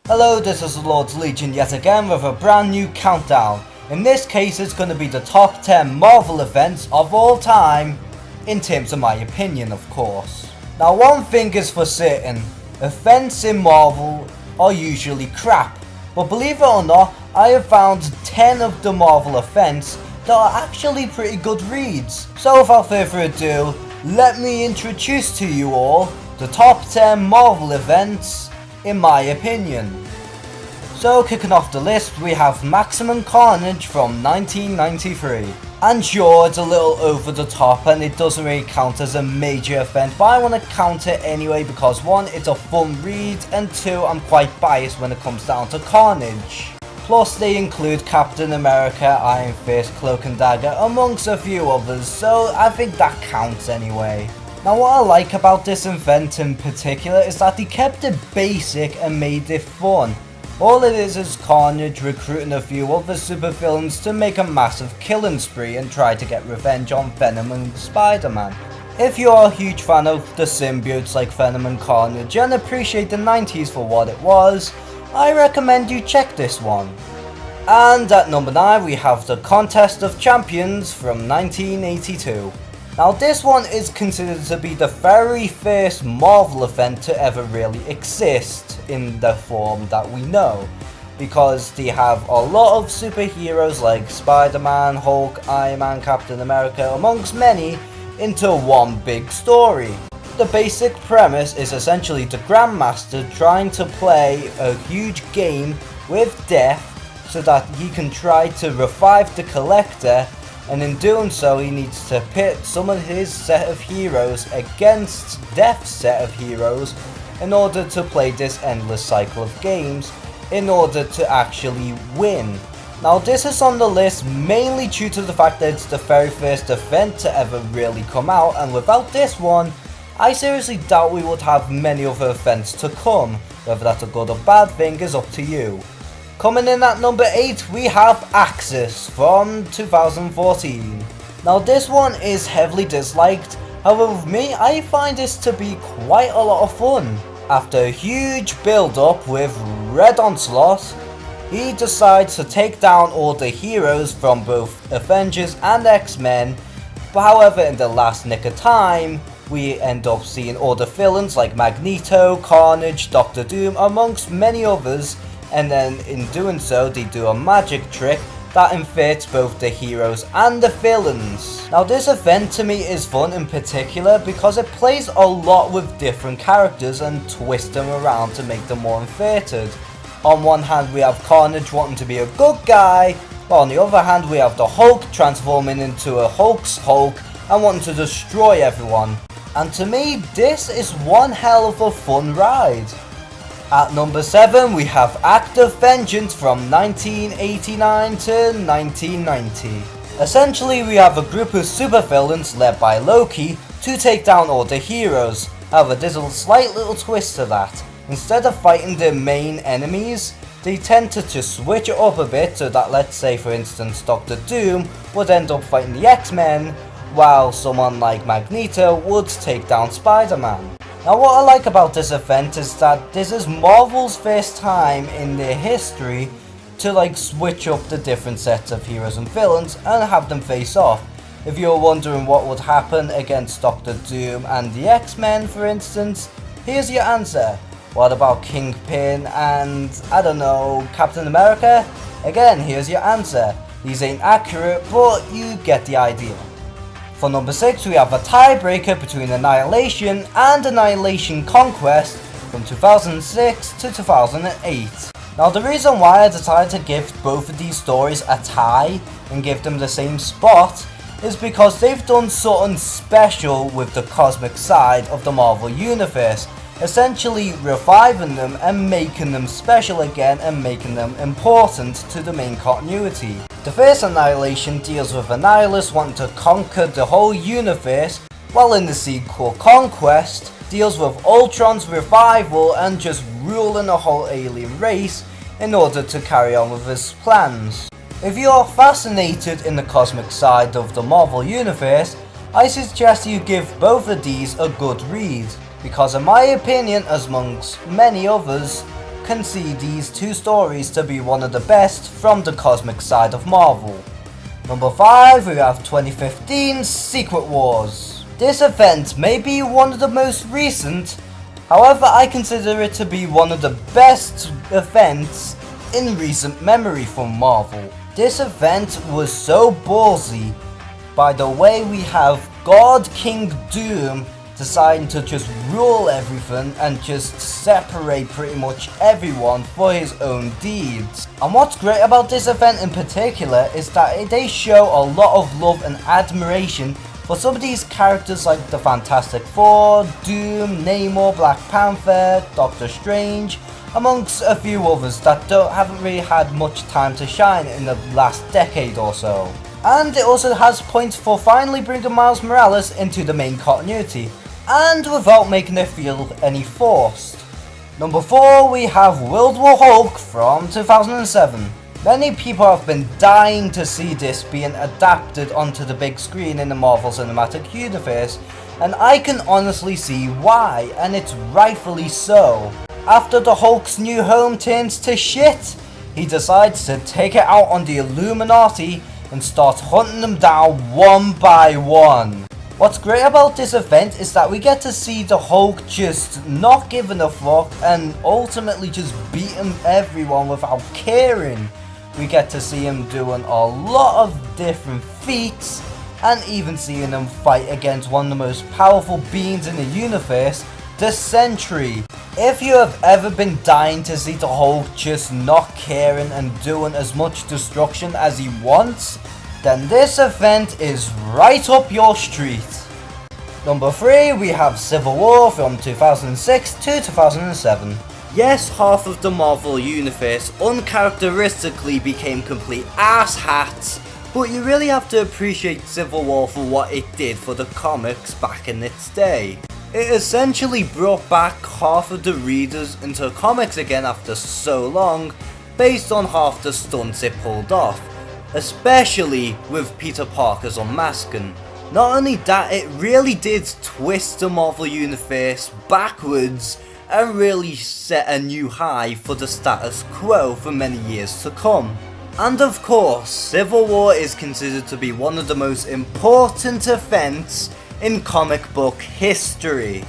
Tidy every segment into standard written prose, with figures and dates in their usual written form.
Hello, this is the Lord's Legion yet again with a brand new countdown. In this case it's going to be the top 10 Marvel events of all time, in terms of my opinion of course. Now one thing is for certain, events in Marvel are usually crap, but believe it or not, I have found 10 of the Marvel events that are actually pretty good reads. So without further ado, let me introduce to you all the top 10 Marvel events in my opinion. So kicking off the list we have Maximum Carnage from 1993. And sure, it's a little over the top and it doesn't really count as a major event, but I want to count it anyway because 1, it's a fun read, and 2, I'm quite biased when it comes down to Carnage. Plus they include Captain America, Iron Fist, Cloak and Dagger amongst a few others, so I think that counts anyway. Now what I like about this event in particular is that they kept it basic and made it fun. All it is Carnage recruiting a few other supervillains to make a massive killing spree and try to get revenge on Venom and Spider-Man. If you're a huge fan of the symbiotes like Venom and Carnage and appreciate the 90s for what it was, I recommend you check this one. And at number 9 we have the Contest of Champions from 1982. Now this one is considered to be the very first Marvel event to ever really exist in the form that we know, because they have a lot of superheroes like Spider-Man, Hulk, Iron Man, Captain America amongst many into one big story. The basic premise is essentially the Grandmaster trying to play a huge game with death so that he can try to revive the Collector, and in doing so he needs to pit some of his set of heroes against Death's set of heroes in order to play this endless cycle of games in order to actually win. Now this is on the list mainly due to the fact that it's the very first event to ever really come out, and without this one I seriously doubt we would have many other events to come. Whether that's a good or bad thing is up to you. Coming in at number 8 we have Axis from 2014. Now this one is heavily disliked, however with me I find this to be quite a lot of fun. After a huge build up with Red Onslaught, he decides to take down all the heroes from both Avengers and X-Men, but however in the last nick of time we end up seeing all the villains like Magneto, Carnage, Doctor Doom amongst many others, and then in doing so they do a magic trick that infects both the heroes and the villains. Now this event to me is fun in particular because it plays a lot with different characters and twists them around to make them more infected. On one hand we have Carnage wanting to be a good guy, while on the other hand we have the Hulk transforming into a Hulk's Hulk and wanting to destroy everyone. And to me this is one hell of a fun ride. At number 7 we have Act of Vengeance from 1989 to 1990. Essentially we have a group of supervillains led by Loki to take down all the heroes. However there's a slight little twist to that. Instead of fighting the main enemies, they tend to just switch it up a bit so that, let's say for instance Doctor Doom would end up fighting the X-Men, while someone like Magneto would take down Spider-Man. Now what I like about this event is that this is Marvel's first time in their history to switch up the different sets of heroes and villains and have them face off. If you're wondering what would happen against Doctor Doom and the X-Men for instance, here's your answer. What about Kingpin and, I don't know, Captain America? Again, here's your answer. These ain't accurate, but you get the idea. For number 6 we have a tiebreaker between Annihilation and Annihilation Conquest from 2006 to 2008. Now the reason why I decided to give both of these stories a tie and give them the same spot is because they've done something special with the cosmic side of the Marvel Universe, essentially reviving them and making them special again and making them important to the main continuity. The first Annihilation deals with Annihilus wanting to conquer the whole universe, while in the sequel Conquest deals with Ultron's revival and just ruling a whole alien race in order to carry on with his plans. If you are fascinated in the cosmic side of the Marvel Universe, I suggest you give both of these a good read, because in my opinion, as amongst many others, can see these two stories to be one of the best from the cosmic side of Marvel. Number 5, we have 2015's Secret Wars. This event may be one of the most recent, however I consider it to be one of the best events in recent memory from Marvel. This event was so ballsy by the way we have God King Doom deciding to just rule everything and just separate pretty much everyone for his own deeds. And what's great about this event in particular is that they show a lot of love and admiration for some of these characters like the Fantastic Four, Doom, Namor, Black Panther, Doctor Strange, amongst a few others that haven't really had much time to shine in the last decade or so. And it also has points for finally bringing Miles Morales into the main continuity, and without making it feel any forced. Number 4, we have World War Hulk from 2007. Many people have been dying to see this being adapted onto the big screen in the Marvel Cinematic Universe, and I can honestly see why, and it's rightfully so. After the Hulk's new home turns to shit, he decides to take it out on the Illuminati and start hunting them down one by one. What's great about this event is that we get to see the Hulk just not giving a fuck and ultimately just beating everyone without caring. We get to see him doing a lot of different feats and even seeing him fight against one of the most powerful beings in the universe, the Sentry. If you have ever been dying to see the Hulk just not caring and doing as much destruction as he wants, then this event is right up your street. Number 3, we have Civil War from 2006 to 2007. Yes, half of the Marvel Universe uncharacteristically became complete asshats, but you really have to appreciate Civil War for what it did for the comics back in its day. It essentially brought back half of the readers into comics again after so long, based on half the stunts it pulled off, especially with Peter Parker's unmasking. Not only that, it really did twist the Marvel Universe backwards and really set a new high for the status quo for many years to come. And of course, Civil War is considered to be one of the most important events in comic book history.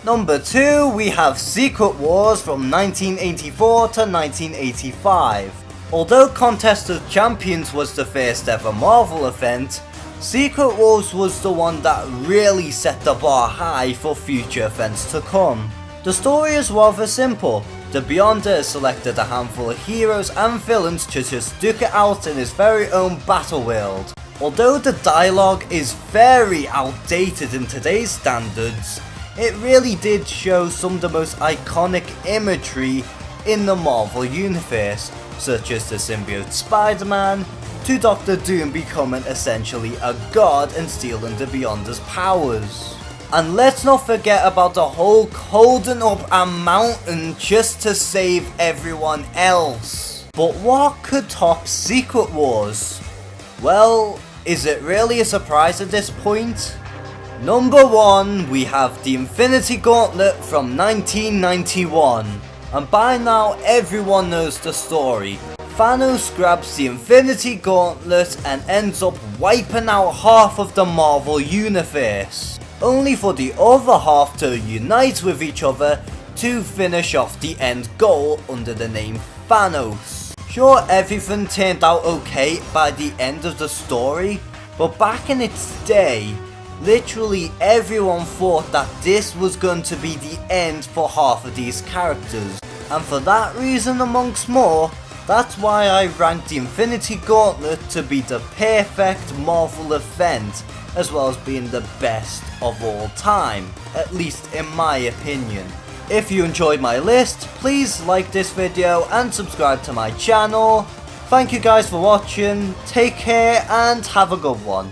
Number 2, we have Secret Wars from 1984 to 1985. Although Contest of Champions was the first ever Marvel event, Secret Wars was the one that really set the bar high for future events to come. The story is rather simple. The Beyonder has selected a handful of heroes and villains to just duke it out in his very own battle world. Although the dialogue is very outdated in today's standards, it really did show some of the most iconic imagery in the Marvel Universe, such as the symbiote Spider-Man, to Doctor Doom becoming essentially a god and stealing the Beyonder's powers. And let's not forget about the Hulk holding up a mountain just to save everyone else. But what could top Secret Wars? Well, is it really a surprise at this point? Number 1, we have the Infinity Gauntlet from 1991. And by now everyone knows the story. Thanos grabs the Infinity Gauntlet and ends up wiping out half of the Marvel Universe, only for the other half to unite with each other to finish off the end goal under the name Thanos. Sure, everything turned out okay by the end of the story, but back in its day, literally everyone thought that this was going to be the end for half of these characters, and for that reason amongst more, that's why I ranked the Infinity Gauntlet to be the perfect Marvel event, as well as being the best of all time, at least in my opinion. If you enjoyed my list, please like this video and subscribe to my channel. Thank you guys for watching, take care and have a good one.